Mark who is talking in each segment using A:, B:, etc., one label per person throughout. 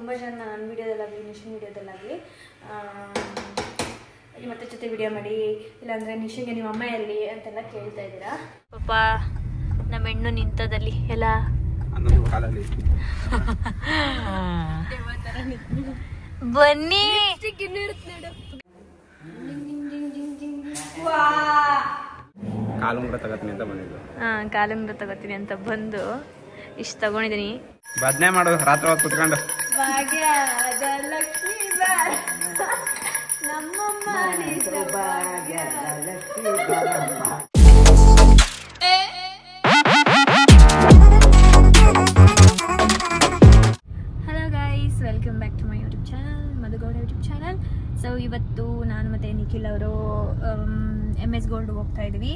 A: ತುಂಬ ಜನ ನನ್ನ ವೀಡಿಯೋದಲ್ಲಾಗಲಿ ನಿಶಿನ್ ವೀಡಿಯೋದಲ್ಲಾಗಲಿ ಮತ್ತೆ ಜೊತೆ ವಿಡಿಯೋ ಮಾಡಿ, ಇಲ್ಲಾಂದರೆ ನಿಶಿಗೆ ನಿಮ್ಮ ಅಮ್ಮ ಎಲ್ಲಿ ಅಂತೆಲ್ಲ ಕೇಳ್ತಾ ಇದ್ದೀರಾ. ಪಾಪ ನಮ್ಮ ಹೆಣ್ಣು ನಿಂತದಲ್ಲಿ ಎಲ್ಲ ಬನ್ನಿ
B: ಕಾಲುಂಗ್ರ ತಗೋತೀನಿ ಅಂತ ಬಂದಿದ್ದು.
A: ಕಾಲುಂಗ್ರ ತಗೋತೀನಿ ಅಂತ ಬಂದು ಇಷ್ಟು ತಗೊಂಡಿದ್ದೀನಿ.
B: ಬದನೆ ಮಾಡೋದು ರಾತ್ರಿ ಹೊತ್ತು ಕುತ್ಕೊಂಡು
A: hello guys, welcome back to my YouTube channel, Madhu Gowda YouTube channel. So ಇವತ್ತು ನಾನು ಮತ್ತು ನಿಖಿಲ್ ಅವರು MS ಗೋಲ್ಡ್ ಹೋಗ್ತಾ ಇದ್ವಿ.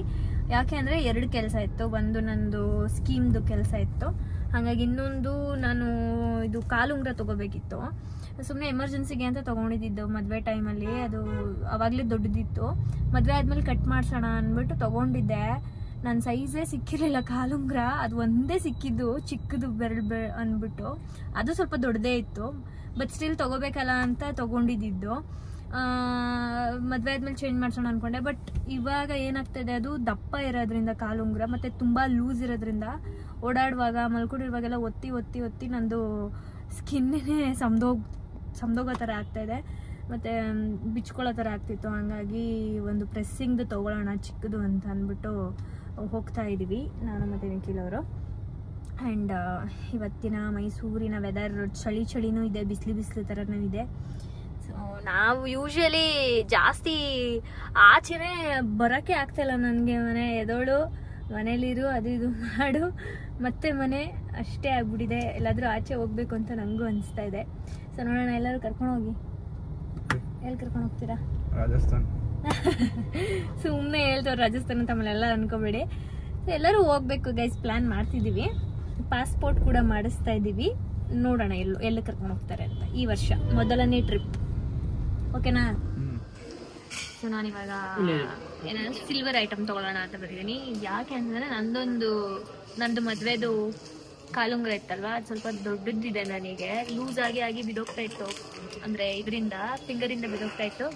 A: ಯಾಕೆ ಅಂದರೆ 2 ಕೆಲಸ ಇತ್ತು. ಒಂದು ನಂದು ಸ್ಕೀಮ್ದು ಕೆಲಸ ಇತ್ತು, ಹಾಗಾಗಿ ಇನ್ನೊಂದು ನಾನು ಇದು ಕಾಲುಂಗ್ರ ತೊಗೋಬೇಕಿತ್ತು. ಸುಮ್ಮನೆ ಎಮರ್ಜೆನ್ಸಿಗೆ ಅಂತ ತೊಗೊಂಡಿದ್ದು ಮದುವೆ ಟೈಮಲ್ಲಿ. ಅದು ಆವಾಗಲೇ ದೊಡ್ಡದಿತ್ತು, ಮದುವೆ ಆದಮೇಲೆ ಕಟ್ ಮಾಡಿಸೋಣ ಅಂದ್ಬಿಟ್ಟು ತೊಗೊಂಡಿದ್ದೆ. ನನ್ನ ಸೈಜೇ ಸಿಕ್ಕಿರಲಿಲ್ಲ ಕಾಲುಂಗ್ರ, ಅದು ಒಂದೇ ಸಿಕ್ಕಿದ್ದು ಚಿಕ್ಕದು ಬೆರಳು ಅಂದ್ಬಿಟ್ಟು. ಅದು ಸ್ವಲ್ಪ ದೊಡ್ಡದೇ ಇತ್ತು, ಬಟ್ ಸ್ಟಿಲ್ ತೊಗೋಬೇಕಲ್ಲ ಅಂತ ತೊಗೊಂಡಿದ್ದು. ಮದುವೆ ಆದ್ಮೇಲೆ ಚೇಂಜ್ ಮಾಡ್ಸೋಣ ಅಂದ್ಕೊಂಡೆ. ಬಟ್ ಇವಾಗ ಏನಾಗ್ತಾಯಿದೆ, ಅದು ದಪ್ಪ ಇರೋದ್ರಿಂದ ಕಾಲುಂಗ್ರ ಮತ್ತು ತುಂಬ ಲೂಸ್ ಇರೋದ್ರಿಂದ ಓಡಾಡುವಾಗ ಮಲ್ಕೊಂಡಿರುವಾಗೆಲ್ಲ ಒತ್ತಿ ಒತ್ತಿ ಒತ್ತಿ ನಂದು ಸ್ಕಿನ್ನೇ ಸಮದೋಗೋ ಥರ ಆಗ್ತಾಯಿದೆ ಮತ್ತು ಬಿಚ್ಕೊಳ್ಳೋ ಥರ ಆಗ್ತಿತ್ತು. ಹಾಗಾಗಿ ಒಂದು ಪ್ರೆಸ್ಸಿಂಗ್ದು ತೊಗೊಳ್ಳೋಣ ಚಿಕ್ಕದು ಅಂತ ಅಂದ್ಬಿಟ್ಟು ಹೋಗ್ತಾ ಇದ್ದೀವಿ ನಾನು ಮತ್ತು ನಿಖಿಲ್ ಅವರು. ಆ್ಯಂಡ್ ಇವತ್ತಿನ ಮೈಸೂರಿನ ವೆದರ್ ಚಳಿನೂ ಇದೆ, ಬಿಸಿಲು ಥರನೂ ಇದೆ. ಸೊ ನಾವು ಯೂಶ್ವಲಿ ಜಾಸ್ತಿ ಆಚೆನೇ ಬರೋಕ್ಕೆ ಆಗ್ತಾಯಿಲ್ಲ ನನಗೆ. ಮನೆ ಎದೋಳು, ಮನೇಲಿರು, ಅದು ಇದು ಮಾಡು, ಮತ್ತೆ ಮನೆ ಅಷ್ಟೇ ಆಗ್ಬಿಟ್ಟಿದೆ. ಎಲ್ಲಾದರೂ ಆಚೆ ಹೋಗ್ಬೇಕು ಅಂತ ನನಗೂ ಅನಿಸ್ತಾ ಇದೆ. ಸೊ ನೋಡೋಣ, ಎಲ್ಲರೂ ಕರ್ಕೊಂಡೋಗಿ. ಎಲ್ಲಿ ಕರ್ಕೊಂಡು ಹೋಗ್ತೀರಾ?
B: ರಾಜಸ್ಥಾನ್.
A: ಸುಮ್ಮನೆ ಹೇಳ್ತವ್ರು ರಾಜಸ್ಥಾನ ಅಂತ ಆಮೇಲೆ ಎಲ್ಲ ಅನ್ಕೋಬೇಡಿ. ಸೊ ಎಲ್ಲರೂ ಹೋಗ್ಬೇಕು ಗೈಸ್, ಪ್ಲ್ಯಾನ್ ಮಾಡ್ತಿದ್ದೀವಿ. ಪಾಸ್ಪೋರ್ಟ್ ಕೂಡ ಮಾಡಿಸ್ತಾ ಇದ್ದೀವಿ. ನೋಡೋಣ ಎಲ್ಲಿ ಕರ್ಕೊಂಡು ಹೋಗ್ತಾರೆ ಅಂತ. ಈ ವರ್ಷ ಮೊದಲನೇ ಟ್ರಿಪ್, ಓಕೆನಾ? ಸೊ ನಾನಿವಾಗ ಏನಾದ್ರು ಸಿಲ್ವರ್ ಐಟಮ್ ತೊಗೊಳ್ಳೋಣ ಅಂತ ಬರ್ತೀನಿ. ಯಾಕೆ ಅಂದರೆ ನಂದು ಮದುವೆದು ಕಾಲುಂಗ್ರ ಇತ್ತಲ್ವ, ಅದು ಸ್ವಲ್ಪ ದೊಡ್ಡದಿದೆ. ನನಗೆ ಲೂಸ್ ಆಗಿ ಬಿದೋಗ್ತಾ ಇತ್ತು, ಅಂದರೆ ಇದರಿಂದ ಫಿಂಗರಿಂದ ಬಿದೋಗ್ತಾ ಇತ್ತು.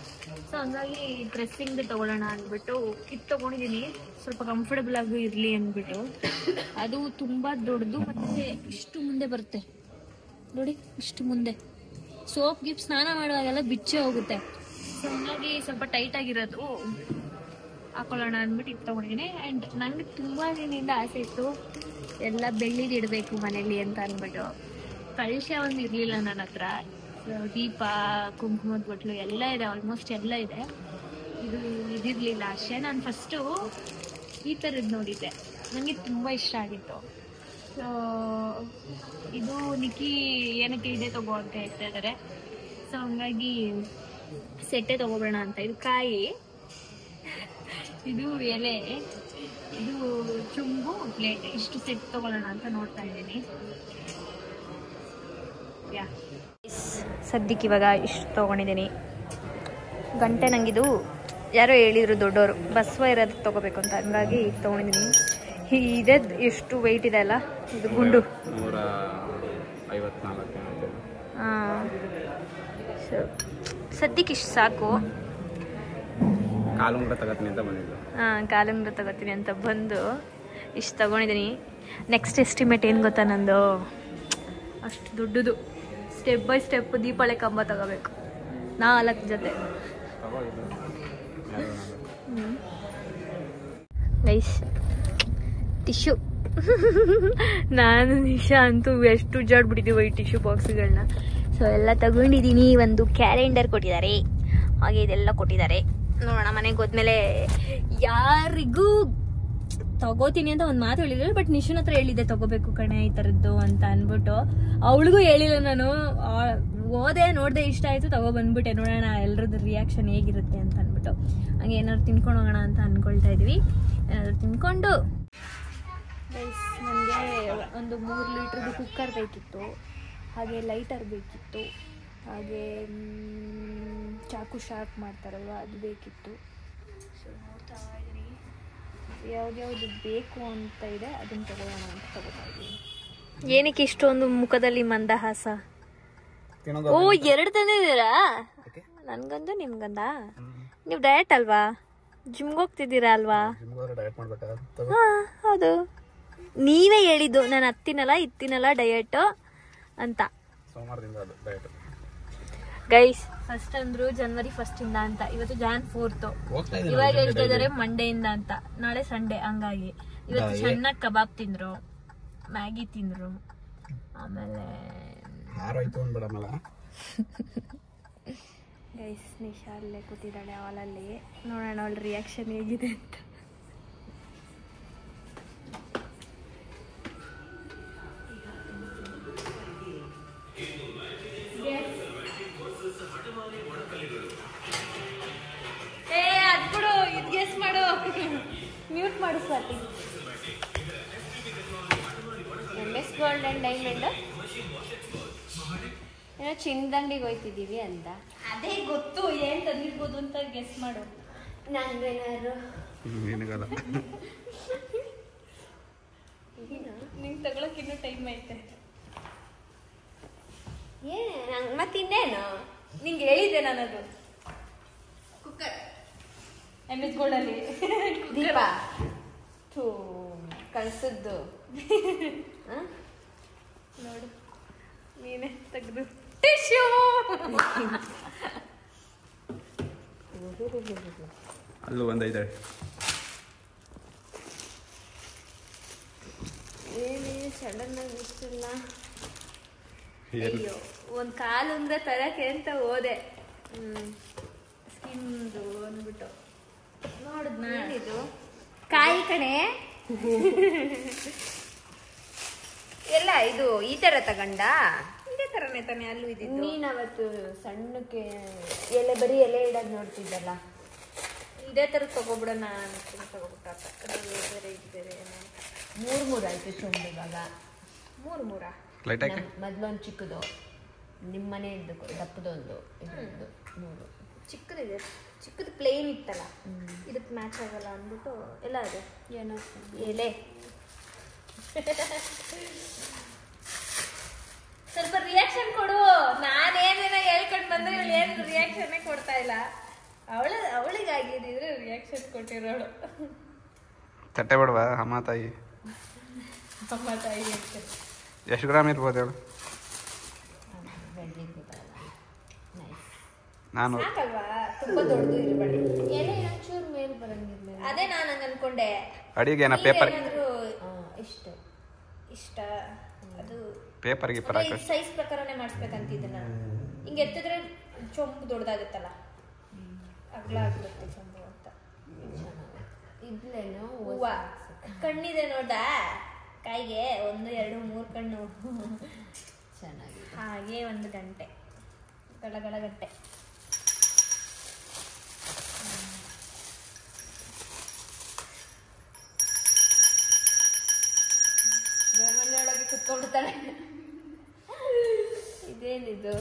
A: ಸೊ ಹಂಗಾಗಿ ಡ್ರೆಸ್ಸಿಂಗ್ ತೊಗೊಳ್ಳೋಣ ಅಂದ್ಬಿಟ್ಟು ಇದು ತೊಗೊಂಡಿದ್ದೀನಿ, ಸ್ವಲ್ಪ ಕಂಫರ್ಟಬಲ್ ಆಗಿ ಇರಲಿ ಅಂದ್ಬಿಟ್ಟು. ಅದು ತುಂಬ ದೊಡ್ಡದು ಮತ್ತು ಇಷ್ಟು ಮುಂದೆ ಬರುತ್ತೆ ನೋಡಿ, ಇಷ್ಟು ಮುಂದೆ. ಸೋಪ್ ಗಿಪ್ ಸ್ನಾನ ಮಾಡುವಾಗೆಲ್ಲ ಬಿಚ್ಚೆ ಹೋಗುತ್ತೆ. ಸೊ ಹಂಗಾಗಿ ಸ್ವಲ್ಪ ಟೈಟಾಗಿರೋದು ಹಾಕೊಳ್ಳೋಣ ಅಂದ್ಬಿಟ್ಟು ಇದು ತೊಗೊಂಡಿದ್ದೀನಿ. ಆ್ಯಂಡ್ ನನಗೆ ತುಂಬ ದಿನದಿಂದ ಆಸೆ ಇತ್ತು ಎಲ್ಲ ಬೆಳ್ಳಿದು ಇಡಬೇಕು ಮನೇಲಿ ಅಂತ ಅಂದ್ಬಿಟ್ಟು. ಕಳಶ ಒಂದು ಇರಲಿಲ್ಲ ನನ್ನ ಹತ್ರ. ದೀಪ, ಕುಂಕುಮದ ಬಟ್ಲು ಎಲ್ಲ ಇದೆ, ಆಲ್ಮೋಸ್ಟ್ ಎಲ್ಲ ಇದೆ. ಇದಿರಲಿಲ್ಲ ಅಷ್ಟೇ. ನಾನು ಫಸ್ಟು ಈ ಥರದ್ದು ನೋಡಿದ್ದೆ, ನನಗೆ ತುಂಬ ಇಷ್ಟ ಆಗಿತ್ತು. ಸೊ ಇದು ನಿಕ್ಕಿ ಏನಕ್ಕೆ ಇದೆ ತಗೋ ಅಂತ ಹೇಳ್ತಾ ಇದ್ದಾರೆ. ಸೊ ಹಂಗಾಗಿ ಸೆಟ್ಟೆ ತೊಗೊಬೇಡ ಅಂತ. ಇದು ಕಾಯಿ, ಇದು ಎಲೆ, ಇದು ಚುಂಬು, ಪ್ಲೇಟ್, ಇಷ್ಟು ಸೆಟ್ ತೊಗೊಳ್ಳೋಣ ಅಂತ ನೋಡ್ತಾ ಇದ್ದೀನಿ. ಸದ್ಯಕ್ಕೆ ಇವಾಗ ಇಷ್ಟು ತೊಗೊಂಡಿದ್ದೀನಿ. ಗಂಟೆ ನಂಗಿದು ಯಾರೋ ಹೇಳಿದರು ದೊಡ್ಡವರು, ಬಸವ ಇರೋದು ತೊಗೋಬೇಕು ಅಂತ, ಹಂಗಾಗಿ ಈಗ ತೊಗೊಂಡಿದ್ದೀನಿ. ಇದೆ ಎಷ್ಟು ವೆಯ್ಟ್ ಇದೆ ಅಲ್ಲ ಇದು ಗುಂಡು,
B: 154.
A: ಹಾಂ. ಸೊ ಸದ್ಯಕ್ಕೆ ಇಷ್ಟು ಸಾಕು.
B: ಕಾಲುಂಗ್ರ ತಗೋತೀನಿ ಅಂತ ಬಂದಿದ್ದು.
A: ಕಾಲುಂಗ್ರ ತಗೋತೀನಿ ಅಂತ ಬಂದು ಇಷ್ಟು ತಗೊಂಡಿದ್ದೀನಿ. ನೆಕ್ಸ್ಟ್ ಎಸ್ಟಿಮೇಟ್ ಏನು ಗೊತ್ತಾ ನಂದು, ಅಷ್ಟು ದೊಡ್ಡದು ಸ್ಟೆಪ್ ಬೈ ಸ್ಟೆಪ್ ದೀಪಾವಳಿ ಕಂಬ ತಗೋಬೇಕು, 4 ಜೊತೆ. Nice tissue. ನಾನು ನಿಶಾ ಅಂತೂ ಎಷ್ಟು ಉಜ್ಜಾಡ್ಬಿಟ್ಟಿದ್ದೀವಿ ಈ ಟಿಶ್ಯೂ ಬಾಕ್ಸ್ಗಳನ್ನ. ಸೊ ಎಲ್ಲ ತಗೊಂಡಿದ್ದೀನಿ. ಒಂದು ಕ್ಯಾಲೆಂಡರ್ ಕೊಟ್ಟಿದ್ದಾರೆ, ಹಾಗೆ ಇದೆಲ್ಲ ಕೊಟ್ಟಿದ್ದಾರೆ. ನೋಡೋಣ ಮನೆಗೆ ಹೋದ್ಮೇಲೆ. ಯಾರಿಗೂ ತಗೋತೀನಿ ಅಂತ ಒಂದು ಮಾತು ಹೇಳಿದ್ರು, ಬಟ್ ನಿಶನ್ ಹತ್ರ ಹೇಳಿದ್ದೆ ತಗೋಬೇಕು ಕಣೆ ಈ ಥರದ್ದು ಅಂತ ಅಂದ್ಬಿಟ್ಟು. ಅವಳಿಗೂ ಹೇಳಿಲ್ಲ ನಾನು. ಓದೆ ನೋಡಿದೆ, ಇಷ್ಟ ಆಯಿತು, ತಗೊಬಂದ್ಬಿಟ್ಟೆ. ನೋಡೋಣ ಎಲ್ಲರದ್ದು ರಿಯಾಕ್ಷನ್ ಹೇಗಿರುತ್ತೆ ಅಂತ ಅಂದ್ಬಿಟ್ಟು. ಹಾಗೆ ಏನಾದ್ರು ತಿನ್ಕೊಂಡು ಹೋಗೋಣ ಅಂತ ಅಂದ್ಕೊಳ್ತಾ ಇದ್ವಿ. ಏನಾದರೂ ತಿನ್ಕೊಂಡು. ನನಗೆ ಒಂದು 3 ಲೀಟ್ರದ್ದು ಕುಕ್ಕರ್ ಬೇಕಿತ್ತು, ಹಾಗೆ ಲೈಟರ್ ಬೇಕಿತ್ತು, ಹಾಗೆ ಚಾಕು ಶಾರ್ಪ್ ಮಾಡ್ತಾರಲ್ವ ಅದು ಬೇಕಿತ್ತು. ಸೊ ನೋಡ್ತಾ ಇದ್ದೀನಿ ಯಾವ್ದು ಬೇಕು ಅಂತ ಇದೆ, ಅದನ್ನು ತಗೊಳ್ಳೋಣ ಅಂತ ತಗೋತಾ ಇದ್ದೀನಿ. ಏನಕ್ಕೆ ಇಷ್ಟೊಂದು ಮುಖದಲ್ಲಿ ಮಂದಹಾಸ? ಓ 2 ತಂದಿದ್ದೀರಾ? ನನ್ಗೊಂದು ನಿಮ್ಗೊಂದ? ನೀವು ಡಯಟ್ ಅಲ್ವಾ, ಜಿಮ್ಗೆ ಹೋಗ್ತಿದ್ದೀರಾ ಅಲ್ವಾ? ಹಾ ಹೌದು, ನೀವೇ ಹೇಳಿದ್ದು ನಾನು ಹತ್ತಿನಲ್ಲ ಇತ್ತಿನಲ್ಲ ಡಯಟ್ ಅಂತ. ಗೈಸ್ ಫಸ್ಟ್ ಅಂದ್ರು ಜನವರಿ 1 ಇಂದ ಅಂತ, ಇವತ್ತು Jan 4th. ಇವಾಗ ಹೇಳ್ತಾ ಇದಾರೆ ಮಂಡೇ ಇಂದ ಅಂತ. ನಾಳೆ ಸಂಡೇ, ಹಂಗಾಗಿ ಇವತ್ತು ಚೆನ್ನಾಗಿ ಕಬಾಬ್ ತಿಂದ್ರು, ಮ್ಯಾಗಿ ತಿಂದ್ರು, ಆಮೇಲೆ ಗೈಸ್ ನಿಶಾ ಅಲ್ಲೇ ಕೂತಿದ್ದಾಳೆ ಹಾಲಲ್ಲಿ. ನೋಡೋಣ ಅವಳ ರಿಯಾಕ್ಷನ್ ಹೇಗಿದೆ ಅಂತ. ಮ್ಯೂಟ್ ಮಾಡು Swathi. MS gold and diamond ಏನೋ ಚಿನ್ನದ ಅಂಗಡಿಗೆ ಹೋಯ್ತಿದ್ದೀವಿ ಅಂತ. ಅದೇ ಗೊತ್ತು, ಏನ್ ತಂದಿರ್ಬೋದು ಅಂತ ಗೆಸ್ ಮಾಡು. ನಂಗೇನಾದ್ರು ನಿಂಗೆ ತಗೊಳಕ್ ಇನ್ನೂ ಟೈಮ್ ಐತೆ. ಮತ್ತಿನ್ನೇನು ನಿಂಗೆ ಹೇಳಿದ್ದೆ ನಾನದು. ಕುಕ್ಕರ್ MS ಗೋಲ್ಡ್ ಅಲ್ಲಿ ದೀಪ ಕಳ್ಸದ್ದು ನೋಡು, ನೀನೇ ತೆಗ್ದು ಟಿಶ್ಯೂ.
B: ಅಲ್ಲೂ ಒಂದೈತೆ.
A: ಏನೇ ಸಡನ್ ಆಗಿ ಗೊತ್ತಿಲ್ಲ. ಅಯ್ಯೋ, ಒಂದು ಕಾಲು ಉಂಗ್ರೆ ತರಕ್ಕೆ ಅಂತ ಹೋದೆ, ಸ್ಕಿನ್ದು ಅಂದ್ಬಿಟ್ಟು ನೋಡಿದ್ನ. ಇದು ಕಾಯಿ ಕಣೆ ಎಲ್ಲ. ಇದು ಈ ತರ ತಗೊಂಡ, ಇದೇ ತರನೇ ತಾನೆ ಅಲ್ಲೂ ಇದ್ದಿದ್ದು. ನೀನ್ ಅವತ್ತು ಸಣ್ಣಕ್ಕೆ ಎಲೆ ಬರೀ ಎಲೆ ಇಡೋದು ನೋಡ್ತಿದ್ದಲ್ಲ, ಇದೇ ತರ ತಗೋಬಿಡೋಣ ಅನ್ಕೊಂಡು ತಗೋಬಿಟ್ಟ. ಬೇರೆ ಇದು ಬೇರೆ ಮೂರು ಆಯ್ತು ಚೊಂಬು. ಇವಾಗ ಮೂರು ಮೊದ್ಲೊಂದು ಚಿಕ್ಕದು, ನಿಮ್ಮನೆ ದಪ್ಪದೊಂದು, ಇದೊಂದು 3 ಚಿಕ್ಕದಿದೆ. ಚಿಕ್ಕದು ಪ್ಲೇನ್ ಇತ್ತಲ್ಲ, ಇದಕ್ಕೆ ಮ್ಯಾಚ್ ಆಗಲ್ಲ ಅಂದ್ಬಿಟ್ಟು ಎಲ್ಲ ಇದೆ. ಏನೋ ಎಲೆ ಸ್ವಲ್ಪ ರಿಯಾಕ್ಷನ್ ಕೊಡು. ನಾನೇನೇನ ಹೇಳ್ಕೊಂಡು ಬಂದ್ರೆ ಇವಳು ಏನು ರಿಯಾಕ್ಷನ್ನೇ ಕೊಡ್ತಾ ಇಲ್ಲ. ಅವಳಿಗಾಗಿದ್ರೆ ರಿಯಾಕ್ಷನ್ ಕೊಟ್ಟಿರೋಳು.
B: ತಟ್ಟೆ ಬಿಡುವ ಅಮ್ಮ ತಾಯಿ. ಎಷ್ಟು ಗ್ರಾಮ್ ಇರ್ಬೋದು ಹೇಳು? ನಾನು
A: ತುಂಬಾ ದೊಡ್ಡದು ಇರಬೇಡಿ, ಎಲೆ ಒಂಚೂರು ಮೇಲ್ ಬರಂಗಿಲ್ಲ. ಅದೇ ನಾನು ಹಂಗ ಅನ್ಕೊಂಡೆ.
B: ಅಡಿಗೆ ಪೇಪರ್
A: ಇಷ್ಟ ಅದು
B: ಪೇಪರ್
A: ಸೈಜ್ ಪ್ರಕಾರನೇ ಮಾಡಿಸ್ಬೇಕಂತಿದ್ದೆ ನಾನು. ಹಿಂಗೆ ಎತ್ತಿದ್ರೆ ಚೊಂಬು ದೊಡ್ಡದಾಗುತ್ತಲ್ಲ, ಅಗ್ಲ ಆಗ್ಬಿಡುತ್ತೆ ಚೊಂಬು ಅಂತ. ಇದ್ಲೇನು ಹೂವ ಕಣ್ಣಿದೆ ನೋಡ ಕಾಯಿಗೆ, 1 2 3 ಕಣ್ಣು ಚೆನ್ನಾಗಿ. ಹಾಗೆ 1 ಗಂಟೆ ಗಳಗಳ ಗಂಟೆ. ದೇವರೊಳಗೆ ಕುತ್ಕೊಂಡ್ಬಿಡ್ತಾಳೆ. ಇದೇನಿದು?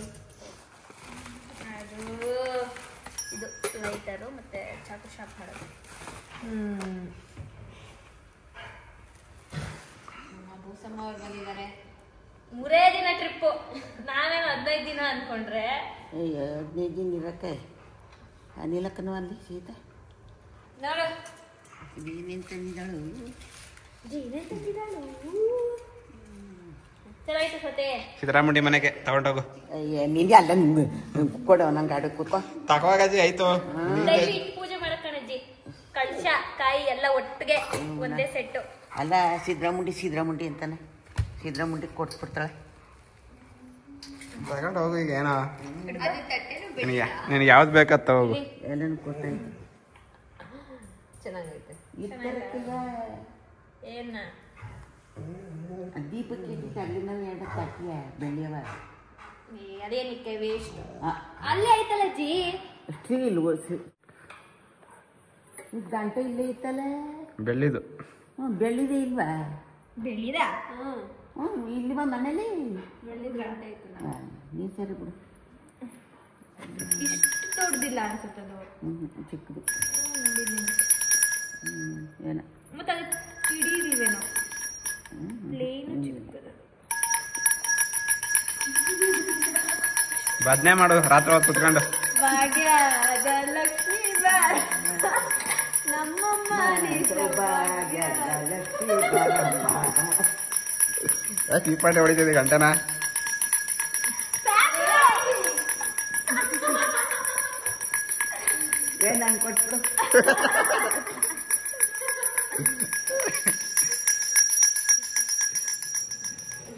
A: ಅದು ಇದು ಲೈಟರು ಮತ್ತೆ ಚಾಕು ಶಾಪ್ ಮಾಡೋದು. ಭೂಸಮ್ಮ ಅವ್ರು ಬಂದಿದ್ದಾರೆ. 3 ದಿನ ಟ್ರಿಪ್ಪು. ನಾವೇನು 15 ದಿನ ಅನ್ಕೊಂಡ್ರೆ
C: 15 ದಿನ ಇರಕ್ಕೆ ಅನಿಲಕ್ಕನೂ ಅಲ್ಲಿ ಸೀತಾ
A: ನೋಡು
C: ನೀನೇನು ತಂದಿದ್ದಾಳು.
A: ಚೆನ್ನಾಗಿತ್ತು ಸತೆ.
B: ಸಿದ್ದರಾಮುಂಡಿ ಮನೆಗೆ ತಗೊಂಡೋಗು.
C: ನಿಂಗೆ ಅಲ್ಲ ಕೊಡೋ ನಂಗೆ ಅಡು ಕೂತ್ಕೊ
B: ತಗೋಗಾಜಿ ಆಯ್ತು.
A: ಪೂಜೆ ಮಾಡಕ್ಕಣಜ್ಜಿ, ಕಳಶ ಕಾಯಿ ಎಲ್ಲ ಒಟ್ಟಿಗೆ ಒಂದೇ ಸೆಟ್ಟು.
C: ಅಲ್ಲ ಸಿದ್ದರಾಮುಂಡಿ ಅಂತಾನೆ, ಸಿದ್ದರಾಮುಂಡಿ ಕೊಡ್ಸ್ಬಿಡ್ತಾಳೆ.
B: ತಗೊಂಡು ಹೋಗು. ಈಗ ಏನೋ ನಿನಗೆ ಯಾವ್ದು ಬೇಕತ್ತ ಹೋಗು.
C: ಎಲ್ಲನೂ ಕೊಟ್ಟಾಯ್ತು.
A: ಚೆನ್ನಾಗೈತೆ. ಏನ
C: ದೀಪಕ್ಕೆ ಕಲ್ಲಿನ 2 ತಟ್ಟಿಯ ಬೆಳ್ಳಿಯವ.
A: ಅದೇನಕ್ಕೆ ವೇಸ್ಟ್. ಅಲ್ಲೇ ಐತಲ್ಲ ಜಿ,
C: ಸ್ಟೀಲ್ ಗಂಟೆ ಇಲ್ಲೇ ಇತ್ತಲ್ಲ.
B: ಬೆಳ್ಳಿದು.
C: ಬೆಳ್ಳಿದೆ ಇಲ್ವಾ?
A: ಬೆಳ್ಳಿದ
C: ಇಲ್ಲಿ ಬಂದು ಮನೇಲಿ
A: ಬೆಳ್ಳಿದ ಗಂಟೆ ಐತಲ್ಲ.
C: ನೀ ಸರಿ ಬಿಡು.
A: ಇಷ್ಟು ದೊಡ್ಡದಿಲ್ಲ ಅನ್ಸುತ್ತದು.
C: ಚಿಕ್ಕದು ಏನ
A: ಮತ್ತೆ ಅದು ಹಿಡಿದಿವೇನೋ ಪ್ಲೇನ್ ಚಿಕ್ಕದು.
B: ಬದ್ನೆ ಮಾಡು ರಾತ್ರಿ ಹೊತ್ತು ಕುತ್ಕೊಂಡು.
A: ಭಾಗ್ಯದ ಲಕ್ಷ್ಮೀ ನಮ್ಮಮ್ಮ
B: ಈ ಪಾಟೆ ಹೊಡಿತಿದ್ದೆ ಗಂಟನ.
C: ನಂಗೆ ಕೊಟ್ಬಿಡು.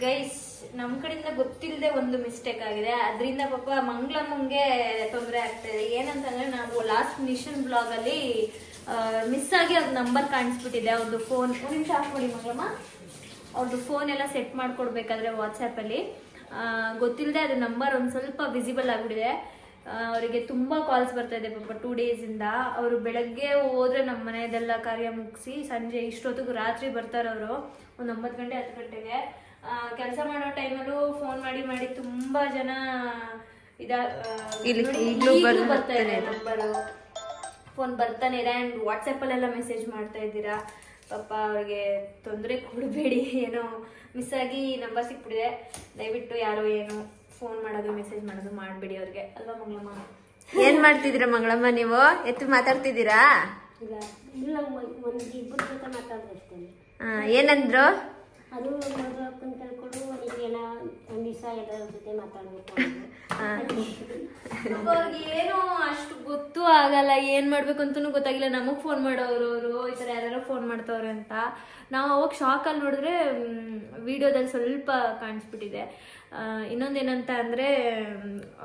A: ಗೈಸ್ ನಮ್ ಕಡೆಯಿಂದ ಗೊತ್ತಿಲ್ಲದೆ ಒಂದು ಮಿಸ್ಟೇಕ್ ಆಗಿದೆ. ಅದರಿಂದ ಪಾಪ ಮಂಗಳಮ್ಮಂಗೆ ತೊಂದರೆ ಆಗ್ತಾಯಿದೆ. ಏನಂತಂದ್ರೆ ನಾವು ಲಾಸ್ಟ್ ನಿಶನ್ ಬ್ಲಾಗ್ ಅಲ್ಲಿ ಮಿಸ್ ಆಗಿ ಅವ್ರ ನಂಬರ್ ಕಾಣಿಸ್ಬಿಟ್ಟಿದೆ. ಅವ್ರದ್ದು ಫೋನ್ ಒಂದು ನಿಮಿಷ ಆಫ್ ಮಾಡಿ ಮಂಗಳಮ್ಮ. ಅವ್ರದ್ದು ಫೋನ್ ಎಲ್ಲ ಸೆಟ್ ಮಾಡ್ಕೊಡ್ಬೇಕಾದ್ರೆ ವಾಟ್ಸ್ಆ್ಯಪ್ ಅಲ್ಲಿ ಗೊತ್ತಿಲ್ಲದೆ ಅದು ನಂಬರ್ ಒಂದು ಸ್ವಲ್ಪ ವಿಸಿಬಲ್ ಆಗ್ಬಿಟ್ಟಿದೆ. ಅವರಿಗೆ ತುಂಬಾ ಕಾಲ್ಸ್ ಬರ್ತಾ ಇದೆ ಪಾಪ 2 days ಇಂದ. ಅವರು ಬೆಳಗ್ಗೆ ಹೋದ್ರೆ ನಮ್ಮ ಮನೆಯದೆಲ್ಲ ಕಾರ್ಯ ಮುಗಿಸಿ ಸಂಜೆ ಇಷ್ಟೊತ್ತಿಗೂ ರಾತ್ರಿ ಬರ್ತಾರೆ. ಅವರು ಒಂದು 9 ಗಂಟೆ 10 ಗಂಟೆಗೆ ಕೆಲಸ ಮಾಡೋ ಟೈಮಲ್ಲೂ ಫೋನ್ ಮಾಡಿ ಮಾಡಿ ತುಂಬಾ ಜನ ಬರ್ತಾ ಇದೆ ನಂಬರು. ಫೋನ್ ಬರ್ತಾನೆ ಇದೆ. ಆ್ಯಂಡ್ ವಾಟ್ಸಪ್ಪಲ್ಲೆಲ್ಲ ಮೆಸೇಜ್ ಮಾಡ್ತಾ ಇದ್ದೀರಾ. ಪಾಪ ಅವ್ರಿಗೆ ತೊಂದರೆ ಕೊಡಬೇಡಿ. ಏನೋ ಮಿಸ್ ಆಗಿ ನಂಬರ್ ಸಿಕ್ಬಿಟ್ಟಿದೆ. ದಯವಿಟ್ಟು ಯಾರೋ ಏನು ಫೋನ್ ಮಾಡೋದು ಮೆಸೇಜ್ ಮಾಡೋದು ಮಾಡಬೇಡಿ ಅವ್ರಿಗೆ. ಅಲ್ವಾ ಮಂಗಳಮ್ಮ?
D: ಏನ್ ಮಾಡ್ತಿದ್ದೀರಾ ಮಂಗಳಮ್ಮ? ನೀವು ಎತ್ತು ಮಾತಾಡ್ತಿದ್ದೀರಾ?
E: ಇಲ್ಲ ಒಂದು ಇಬ್ಬರ ಜೊತೆ ಮಾತಾಡ್ತಿರ್ತೇನೆ.
D: ಏನಂದ್ರು?
E: ಅದು ಮದುವೆ ಕಳ್ಕೊಂಡು ಒಂದಿನ ಒಂದು ದಿವಸ ಎಲ್ಲರ ಜೊತೆ ಮಾತಾಡ್ಬೇಕು.
A: ಅವ್ರಿಗೆ ಏನೋ ಅಷ್ಟು ಗೊತ್ತೂ ಆಗಲ್ಲ, ಏನ್ ಮಾಡ್ಬೇಕು ಅಂತನೂ ಗೊತ್ತಾಗಿಲ್ಲ. ನಮಗ್ ಫೋನ್ ಮಾಡೋರು ಅವರು ಈ ತರ ಯಾರು ಫೋನ್ ಮಾಡ್ತವ್ರೆ ಅಂತ. ನಾವು ಅವಾಗ ಶಾಕಲ್ಲಿ ನೋಡಿದ್ರೆ ವಿಡಿಯೋದಲ್ಲಿ ಸ್ವಲ್ಪ ಕಾಣಿಸ್ಬಿಟ್ಟಿದೆ. ಇನ್ನೊಂದೇನಂತ ಅಂದ್ರೆ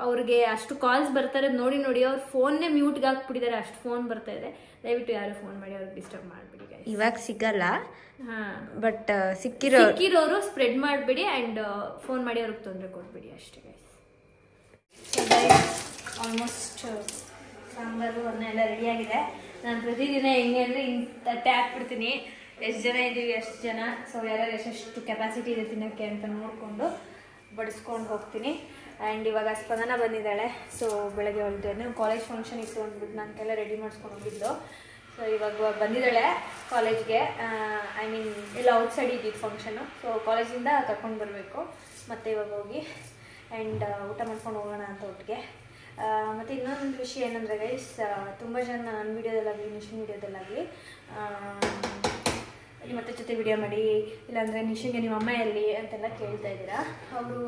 A: ಅವ್ರಿಗೆ ಅಷ್ಟು ಕಾಲ್ಸ್ ಬರ್ತಾರೆ ನೋಡಿ ನೋಡಿ ಅವ್ರ ಫೋನ್ನೇ ಮ್ಯೂಟ್ಗೆ ಹಾಕ್ಬಿಟ್ಟಿದ್ದಾರೆ. ಅಷ್ಟು ಫೋನ್ ಬರ್ತಾ ಇದೆ. ದಯವಿಟ್ಟು ಯಾರು ಫೋನ್ ಮಾಡಿ ಅವ್ರಿಗೆ ಡಿಸ್ಟರ್ಬ್ ಮಾಡಬೇಡಿ.
D: ಇವಾಗ ಸಿಗಲ್ಲ, ಬಟ್
A: ಸಿಕ್ಕಿರೋರು ಸ್ಪ್ರೆಡ್ ಮಾಡಬೇಡಿ. ಅಂಡ್ ಫೋನ್ ಮಾಡಿ ಅವ್ರಿಗೆ ತೊಂದರೆ ಕೊಡ್ಬೇಡಿ ಅಷ್ಟೇ. ಆಲ್ಮೋಸ್ಟ್ ಸಾಂಬಾರು ಅನ್ನ ಎಲ್ಲ ರೆಡಿಯಾಗಿದೆ. ನಾನು ಪ್ರತಿದಿನ ಹೆಂಗೆ ಅಂದರೆ ತಟ್ಟೆ ಹಾಕ್ಬಿಡ್ತೀನಿ. ಎಷ್ಟು ಜನ ಇದ್ದೀವಿ ಅಷ್ಟು ಜನ. ಸೊ ಯಾರ್ಯಾರು ಎಷ್ಟೆಷ್ಟು ಕೆಪಾಸಿಟಿ ಇದೆ ತಿನ್ನೋಕ್ಕೆ ಅಂತ ನೋಡಿಕೊಂಡು ಬಡಿಸ್ಕೊಂಡು ಹೋಗ್ತೀನಿ. ಆ್ಯಂಡ್ ಇವಾಗ ಸ್ಪಂದನ ಬಂದಿದ್ದಾಳೆ. ಸೊ ಬೆಳಗ್ಗೆ ಹೊರಟಿದ್ದೇನೆ. ಕಾಲೇಜ್ ಫಂಕ್ಷನ್ ಇತ್ತು ಅಂದ್ಬಿಟ್ಟು ನಾನು ಎಲ್ಲ ರೆಡಿ ಮಾಡಿಸ್ಕೊಂಡು ಹೋಗಿದ್ದು. ಸೊ ಇವಾಗ ಬಂದಿದ್ದಾಳೆ ಕಾಲೇಜ್ಗೆ. ಐ ಮೀನ್ ಎಲ್ಲ ಔಟ್ಸೈಡ್ ಇದ್ದಿದ್ದು ಫಂಕ್ಷನು. ಸೊ ಕಾಲೇಜಿಂದ ಕರ್ಕೊಂಡು ಬರಬೇಕು ಮತ್ತು ಇವಾಗ ಹೋಗಿ ಆ್ಯಂಡ್ ಊಟ ಮಾಡ್ಕೊಂಡು ಹೋಗೋಣ ಅಂತ ಒಟ್ಟಿಗೆ. ಮತ್ತು ಇನ್ನೊಂದು ವಿಷಯ ಏನಂದರೆ ಗೈಸ್, ತುಂಬ ಜನ ನನ್ನ ವೀಡಿಯೋದಲ್ಲಾಗಲಿ ನಿಶನ್ ವೀಡಿಯೋದಲ್ಲಾಗಲಿ ನಿಮ್ಮ ಜೊತೆ ವಿಡಿಯೋ ಮಾಡಿ, ಇಲ್ಲಾಂದರೆ ನಿಶನ್ಗೆ ನಿಮ್ಮ ಅಮ್ಮ ಎಲ್ಲಿ ಅಂತೆಲ್ಲ ಕೇಳ್ತಾ ಇದ್ದೀರಾ. ಅವರು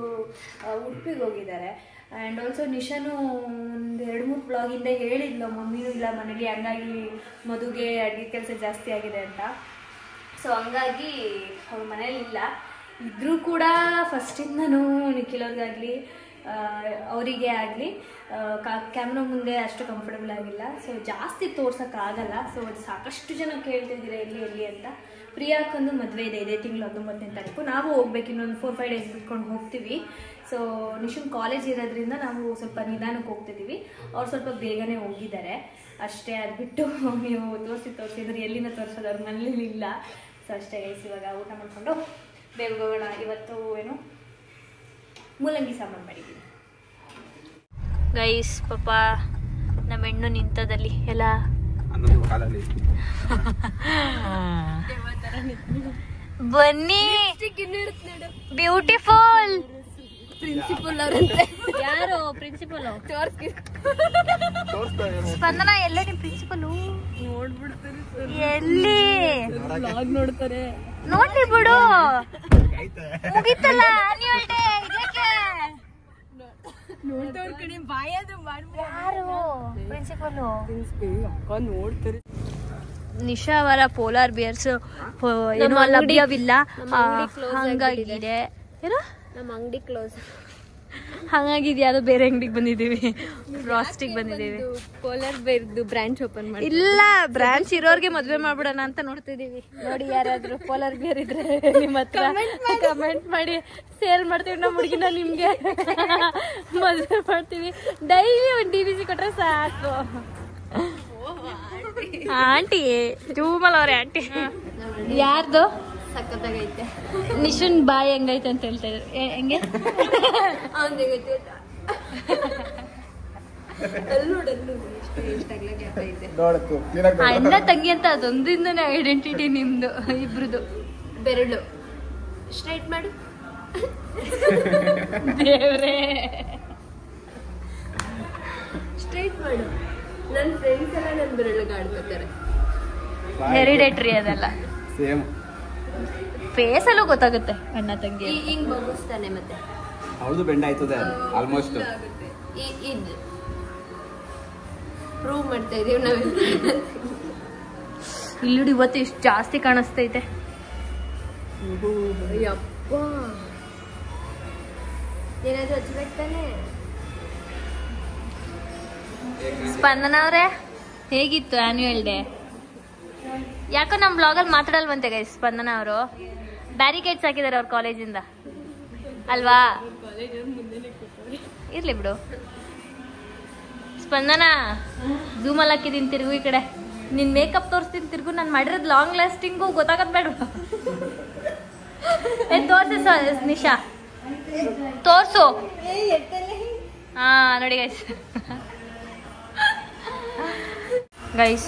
A: ಉಡುಪಿಗೆ ಹೋಗಿದ್ದಾರೆ. ಆ್ಯಂಡ್ ಆಲ್ಸೋ ನಿಶಾನು ಒಂದು 2-3 ಬ್ಲಾಗಿಂದ ಹೇಳಿದ್ಲು ಮಮ್ಮಿನೂ ಇಲ್ಲ ಮನೇಲಿ, ಹಂಗಾಗಿ ಮದುಗೆ ಅಡುಗೆ ಕೆಲಸ ಜಾಸ್ತಿ ಆಗಿದೆ ಅಂತ. ಸೊ ಹಂಗಾಗಿ ಅವ್ರ ಮನೇಲಿ ಇಲ್ಲ. ಇದ್ರೂ ಕೂಡ ಫಸ್ಟಿಂದನೂ ನಿಖಿಲವ್ರಿಗಾಗಲಿ ಅವರಿಗೆ ಆಗಲಿ ಕ್ಯಾಮ್ರಾ ಮುಂದೆ ಅಷ್ಟು ಕಂಫರ್ಟಬಲ್ ಆಗಿಲ್ಲ. ಸೊ ಜಾಸ್ತಿ ತೋರ್ಸೋಕ್ಕಾಗಲ್ಲ. ಸೊ ಅದು ಸಾಕಷ್ಟು ಜನ ಕೇಳ್ತಿದ್ದೀರಾ ಎಲ್ಲಿ ಅಂತ. ಪ್ರಿಯಾಕ್ಕಂದು ಮದುವೆ ಇದೆ ಇದೇ ತಿಂಗಳು 19ನೇ ತಾರೀಕು. ನಾವು ಹೋಗ್ಬೇಕು, ಇನ್ನೊಂದು 4-5 days ಬಿಟ್ಕೊಂಡು ಹೋಗ್ತೀವಿ. ಸೊ ನಿಶನ್ ಕಾಲೇಜ್ ಇರೋದ್ರಿಂದ ನಾವು ಸ್ವಲ್ಪ ನಿಧಾನಕ್ಕೆ ಹೋಗ್ತಿದ್ದೀವಿ. ಅವ್ರು ಸ್ವಲ್ಪ ಬೇಗನೆ ಹೋಗಿದ್ದಾರೆ ಅಷ್ಟೇ. ಅದು ಬಿಟ್ಟು ನೀವು ತೋರಿಸಿದ್ರೆ ಎಲ್ಲಿಂದ ತೋರಿಸೋದು, ಅವ್ರ ಮನೇಲಿ ಇಲ್ಲ. ಸೊ ಅಷ್ಟೇ ಗೈಸ್. ಇವಾಗ ಊಟ ಮಾಡಿಕೊಂಡು ಬೇಗ ಹೋಗೋಣ. ಇವತ್ತು ಏನು ಮೂಲಂಗಿ ಸಾಂಬಾರು ಮಾಡಿದ್ದೀನಿ ಗೈಸ್. ಪಾಪ ನಮ್ಮ ಹೆಣ್ಣು ನಿಂತದಲ್ಲಿ ಎಲ್ಲ ಬನ್ನಿ. ಬ್ಯೂಟಿಫುಲ್ ಪ್ರಿನ್ಸಿಪಲ್ ಅವರಂತೆ. ಯಾರು ಪ್ರಿನ್ಸಿಪಲ್? ಸ್ಪಂದನ ಎಲ್ಲೇ ನಿಮ್ ಪ್ರಿನ್ಸಿಪಲ್? ಎಲ್ಲಿ ನೋಡ್ತಾರೆ? ನೋಡ್ಲಿ ಬಿಡು, ಮುಗಿತಲ್ಲ ಆನ್ಯುವಲ್ ಡೇ. ಯಾರು ಪ್ರಿನ್ಸಿಪಲ್? ನಿಶಾ ಅವರ ಪೋಲಾರ್ ಬಿಯರ್ಸ್ ಏನೋ ಲಭ್ಯವಿಲ್ಲ, ಹಂಗಾಗಿದೆ. ಏನೋ
E: ನಮ್ಮ ಅಂಗಡಿ ಕ್ಲೋಸ್
A: ಹಂಗಾಗಿದೆ. ಯಾವ್ದೋ ಬೇರೆ ಅಂಗಡಿಗೆ ಬಂದಿದ್ದೀವಿ, ಫ್ರಾಸ್ಟಿಗೆ ಬಂದಿದ್ದೀವಿ.
E: ಪೋಲಾರ್ ಬೇರ್ದು ಬ್ರಾಂಚ್ ಓಪನ್ ಮಾಡಿ.
A: ಇಲ್ಲ, ಬ್ರಾಂಚ್ ಇರೋರ್ಗೆ ಮದ್ವೆ ಮಾಡ್ಬಿಡೋಣ ಅಂತ ನೋಡ್ತಿದೀವಿ. ನೋಡಿ ಯಾರಾದ್ರೂ ಪೋಲಾರ್ ಬೇರ್ ಇದ್ರೆ ನಿಮ್ಮ ಹತ್ರ ಕಮೆಂಟ್ ಮಾಡಿ. ಸೇಲ್ ಮಾಡ್ತೀವಿ ನಮ್ಮ ಹುಡುಗಿನ, ನಿಮ್ಗೆ ಮದ್ವೆ ಮಾಡ್ತೀವಿ. ಡೈಲಿ ಒಂದು DVC ಕೊಟ್ರೆ ಸಾಕು. ಆಂಟಿ ಜೂಮಲ್ ಅವ್ರೆ ಆಂಟಿ. ಯಾರ್ದು
E: ಸಕ್ಕತ್ತಾಗೈತೆ.
A: ನಿಶನ್ ಬಾಯ್ ಹೆಂಗೈತೆ ಅಂತ ಹೇಳ್ತಾ ಇದ್ರು. ಹೆಂಗೆ ಅಣ್ಣ ತಂಗಿ ಅಂತ ಅದೊಂದಿಂದನೇ ಐಡೆಂಟಿಟಿ ನಿಮ್ದು ಇಬ್ರದು.
E: ಬೆರಳು ಸ್ಟ್ರೈಟ್ ಮಾಡು.
A: ದೇವ್ರೇ.
D: ನನ್ನ ಫ್ರೆಂಡ್ಸ್ ಎಲ್ಲ ನನ್ನ ಬೆರಳಿಗೆ ಆಡ್ಕೊತಾರೆ.
A: ಹೆರಿಡೇಟ್ರಿ ಅದೆಲ್ಲ.
B: ಸೇಮ್
A: ಫೇಸಲ್ಲೂ ಗೊತ್ತಾಗುತ್ತೆ ಅಣ್ಣ ತಂಗಿ.
D: ಹಿಂಗ್ ಬಗ್ಗಿಸ್ತಾನೆ ಮತ್ತೆ.
B: ಹೌದು ಬೆಂಡ್ ಆಯ್ತದೆ ಆಲ್ಮೋಸ್ಟ್.
D: ಇದು ಪ್ರೂವ್ ಮಾಡ್ತಾ ಇದೀವಿ ನಾವು.
A: ಇಲ್ಲಿ ಇವತ್ತು ಇಷ್ಟು ಜಾಸ್ತಿ ಕಾಣಿಸ್ತೈತೆ.
D: ಯಪ್ಪ ಏನಾದ್ರು ಹಚ್ಬೇಕು ತಾನೆ.
A: ಸ್ಪಂದನ ಅವರೇ, ಹೇಗಿತ್ತು ಆನ್ಯುವಲ್ ಡೇ? ಯಾಕೋ ನಮ್ಮ ಬ್ಲಾಗಲ್ಲಿ ಮಾತಾಡಲ್ವಂತೆ ಗೈಸ್. ಸ್ಪಂದನ ಅವರು ಬ್ಯಾರಿಕೇಡ್ಸ್ ಹಾಕಿದ್ದಾರೆ ಅವ್ರ ಕಾಲೇಜಿಂದ ಅಲ್ವಾ? ಇರ್ಲಿ ಬಿಡು. ಸ್ಪಂದನ ಝೂಮಲ್ಲಿ ಹಾಕಿದ್ದೀನಿ, ತಿರುಗು ಈ ಕಡೆ. ನಿನ್ ಮೇಕಪ್ ತೋರಿಸ್ತೀನಿ, ತಿರುಗು. ನಾನು ಮಾಡಿರೋದು ಲಾಂಗ್ ಲಾಸ್ಟಿಂಗು ಗೊತ್ತಾಗದ್ ಬೇಡ. ತೋರ್ಸು ನಿಶಾ, ತೋರ್ಸು. ಹಾ ನೋಡಿ ಗೈಸ್. ಗೈಸ್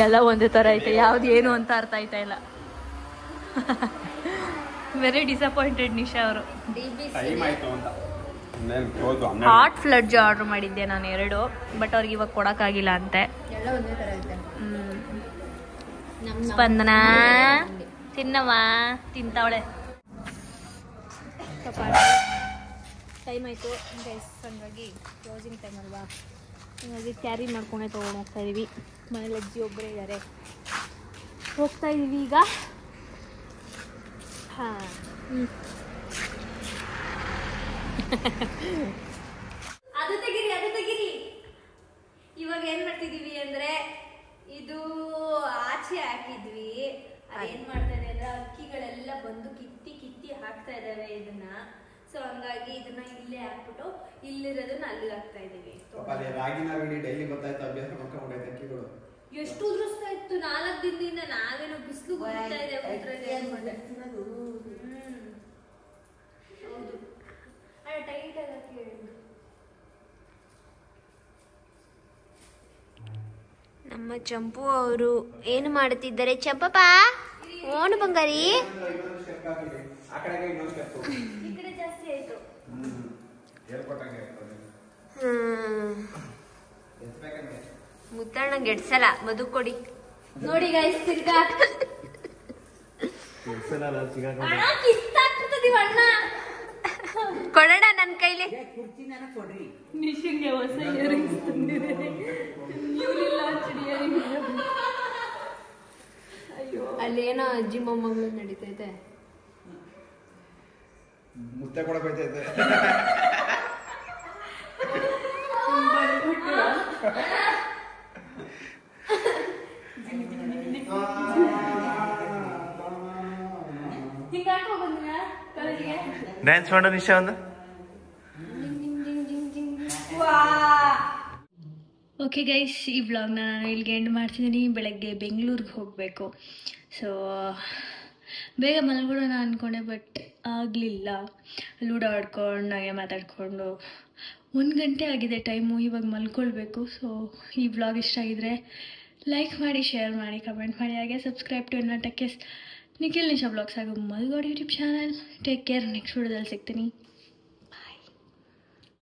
A: ಎಲ್ಲ ಒಂದೇ ಥರ ಐತೆ, ಯಾವ್ದು ಏನು ಅಂತ ಅರ್ಥ ಆಯ್ತಾ ಇಲ್ಲ. ವೆರಿ ಡಿಸಪಾಯಿಂಟೆಡ್ ನಿಶಾ ಅವರು. ಹಾಟ್ ಫ್ಲಡ್ಜ್ ಆರ್ಡರ್ ಮಾಡಿದ್ದೆ ನಾನು 2, ಬಟ್ ಅವ್ರಿಗೆ ಇವಾಗ ಕೊಡೋಕ್ಕಾಗಿಲ್ಲ ಅಂತೆ.
D: ಎಲ್ಲ ಒಂದೇ ತರ ಐತೆ.
A: ಸ್ಪಂದನ ತಿನ್ನವ, ತಿಂತಾವಳೆ. ಟೈಮ್ ಆಯಿತು ಗೈಸ್, ಹಂಗಾಗಿ ಕ್ಲೋಸಿಂಗ್ ಟೈಮ್ ಅಲ್ವಾ, ಹಾಗಾಗಿ ಕ್ಯಾರಿ ಮಾಡ್ಕೊಂಡೆ ತೊಗೊಂಡು ಹೋಗ್ತಾ ಇದೀವಿ. ಮನೇಲಿ ಅಜ್ಜಿ ಒಬ್ಬರೇ ಇದ್ದಾರೆ, ಹೋಗ್ತಾ ಇದೀವಿ ಈಗ. ಹಾಂ ಅದು ತೆಗಿರಿ. ಇವಾಗ ಏನ್ ಮಾಡ್ತಿದೀವಿ ಅಂದ್ರೆ, ಇದು ಆಚೆ ಹಾಕಿದ್ವಿ. ಅದೇನ್ ಮಾಡ್ತಾ ಇದೆ ಅಂದ್ರೆ ಅಕ್ಕಿಗಳೆಲ್ಲ ಬಂದು ಕಿತ್ತಿ ಹಾಕ್ತಾ ಇದಾವೆ ಇದನ್ನ. ಸೊ ಹಂಗಾಗಿ ಇದನ್ನ ಇಲ್ಲೇ ಹಾಕ್ಬಿಟ್ಟು ಇಲ್ಲಿರೋದನ್ನ ಅಲ್ಲಿ ಹಾಕ್ತಾ ಇದೀವಿ. ಎಷ್ಟು ಉದುರಿಸ್ತಾ ಇತ್ತು 4 ದಿನದಿಂದ. ನಾವೇನು ಬಿಸಿಲು ಬರ್ತಾ ಇದೆ. ಹೌದು, ಟೈಟ್ ಆಗಿ ಹಾಕಿ.
D: ನಮ್ಮ ಚಂಪು ಅವರು ಏನು ಮಾಡುತ್ತಿದ್ದಾರೆ? ಚಂಪಪ್ಪ ಓನು ಬಂಗಾರಿ.
A: ಜಾಸ್ತಿ ಆಯ್ತು.
D: ಮುತ್ತಣ್ಣ ಗೆಡ್ಸಲ್ಲ, ಮಧು ಕೊಡಿ.
A: ನೋಡಿ ಗೈಸ್, ತಿರ್ಗಾ ಕಿತ್ತಾಕ್ಬಿಡ್ತೀವಿ ಅಣ್ಣ.
D: ಕೊಡೋಣ ನನ್ನ ಕೈಲಿ.
A: ನಿಶಂಗೆ ಹೊಸ ಇಯರಿಂಗ್ಸ್ ತಂದಿದೆ.
D: ಅಲ್ಲೇನೋ ಅಜ್ಜಿ ಮೊಮ್ಮಗಳು ನಡೀತೈತೆ.
B: ಮುತ್ತೆ ಕೂಡ ಬೈತೈತೆ. ಡ್ಯಾನ್ಸ್ ಮಾಡೋ ನಿಶಾ ಒಂದು.
A: ಓಕೆ ಗೈಸ್, ಈ ವ್ಲಾಗ್ನ ನಾನು ಇಲ್ಲಿಗೆ ಎಂಡ್ ಮಾಡ್ತಿದ್ದೀನಿ. ಬೆಳಗ್ಗೆ ಬೆಂಗಳೂರಿಗೆ ಹೋಗಬೇಕು. ಸೊ ಬೇಗ ಮಲ್ಕೊಳ್ಳೋಣ ಅಂದ್ಕೊಂಡೆ, ಬಟ್ ಆಗಲಿಲ್ಲ. ಲೂಡೋ ಆಡ್ಕೊಂಡು ಹಾಗೆ ಮಾತಾಡಿಕೊಂಡು 1 ಗಂಟೆ ಆಗಿದೆ ಟೈಮು. ಇವಾಗ ಮಲ್ಕೊಳ್ಬೇಕು. ಸೊ ಈ ವ್ಲಾಗ್ ಇಷ್ಟ ಆಗಿದ್ರೆ ಲೈಕ್ ಮಾಡಿ, ಶೇರ್ ಮಾಡಿ, ಕಮೆಂಟ್ ಮಾಡಿ, ಹಾಗೆ ಸಬ್ಸ್ಕ್ರೈಬ್ ಟು ಎನ್ನಟಕ್ಕೆ ನಿಖಿಲ್ ನಿಶಾ ಬ್ಲಾಗ್ಸ್ ಹಾಗೂ ಮಲ್ಗೋಡ್ YouTube channel. Take care. Next ವಿಡಿಯೋದಲ್ಲಿ ಸಿಗ್ತೀನಿ.